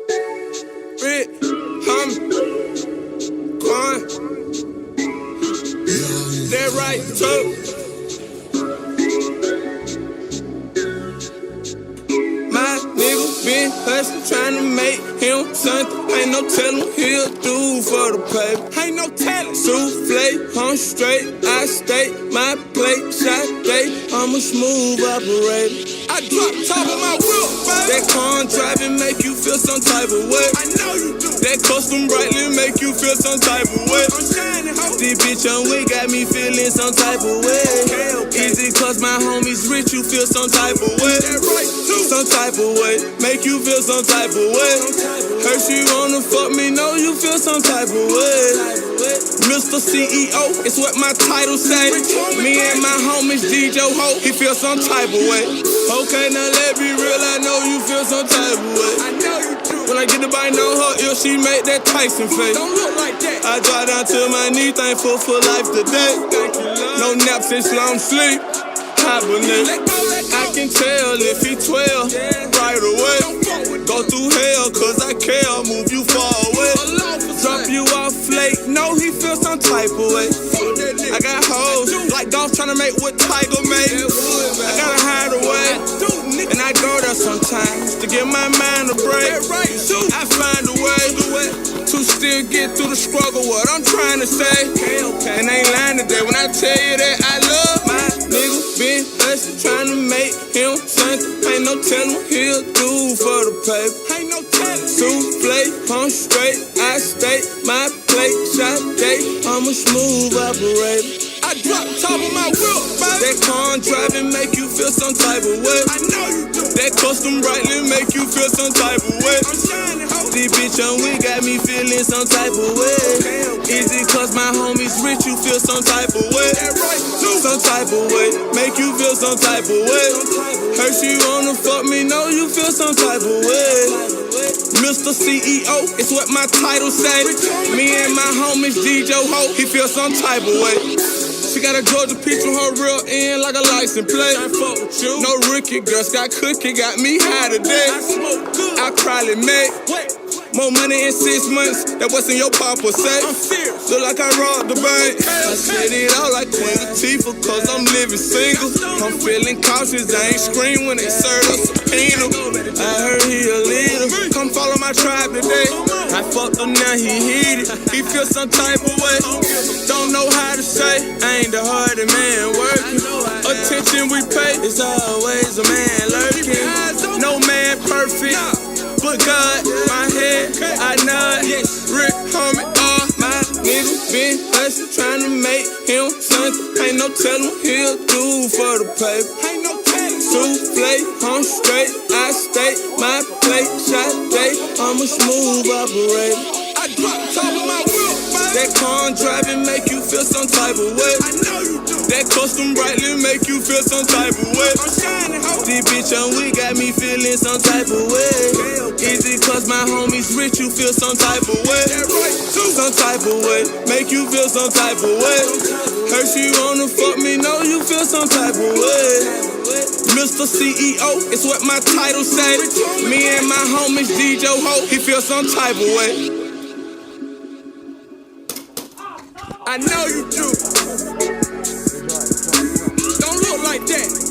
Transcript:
Rick, Quan, that right, too. My nigga been hustling, tryna make him something. Ain't no tellin' he'll do for the paper. Ain't no tellin'. Souffle, I'm straight, I stay, my plate, shot day. I'm a smooth operator. I drop top of my wheel, baby. That car driving make you feel some type of way. I know you do. That custom brightly make you feel some type of way. I'm shining, ho. This bitch on we got me feeling some type of way. Okay. Easy cause my homies rich, you feel some type of way. That right, too. Some type of way, make you feel some type of way. Heard she wanna fuck me, know you feel some type of way. Mr. CEO, it's what my title say. Me and my homies DJ Ho, he feel some type of way. Okay, now let me real, I know you feel some type of way. I know you do. When I get the bite on her ear, she make that Tyson face. Don't look like that. I drop down to my knee, thankful for life today. No naps and long sleep. Hibernate. I can tell if he 12 right away. Go through hell cause I care, move you far away. Drop you off late, know he feel some type of way. I got hoes, like dogs tryna make what Tiger made. I gotta hide away, and I go there sometimes to give my mind a break. I find a way to still get through the struggle, what I'm trying to say. And I ain't lying today when I tell you that I love my nigga. Been hustling, tryna make him something. Ain't no tellin' he'll do for the paper. Ain't no tellin'. Souffle, I'm straight, I stay, my plate, shot day. I'm a smooth operator. I drop top of my wheel, baby. That car driving make you feel some type of way. I know you do. That custom brightly make you feel some type of way. I'm shining, ho. This bitch on we got me feeling some type of way. Easy cause my homies rich, you feel some type of way. That right, too. Some type of way, make you feel some type of way. Heard she wanna fuck me, know you feel some type of way. Mr. CEO, it's what my title say. Me and my homies DJ Ho, he feel some type of way. She got a Georgia peach on her real end like a license plate. No rookie, girl, Scott Cookie got me high today. I probably make more money in 6 months than what's in your papa say. Look like I robbed the bank. I said it all like Queen Latifah cause I'm living single. I'm feeling cautious, I ain't scream when they serve a subpoena. I heard he a leader, come follow my tribe today. I fucked him, now he heated, he feel some type of way. Don't know how to say, I ain't the hardest man working. Attention we pay, it's always a man lurking. No man perfect, but God, my head, I nod. Rick, homie, my nigga been hustling, tryna make him something. Ain't no tellin' he'll do for the paper. Ain't no tellin'. Souffle, I'm straight, I stay, my plate, shot day. I'm a smooth operator. I drop top of my wheel, baby. That car driving make you feel some type of way. I know you do. That custom brightly make you feel some type of way. I'm shining, ho. This bitch on we got me feeling some type of way. Easy cause my homies rich, you feel some type of way. Some type of way, make you feel some type of way. Heard she wanna fuck me, know you feel some type of way. Mr. CEO, it's what my title say. Me and my homies DJ Ho, he feel some type of way. I know you do. Don't look like that.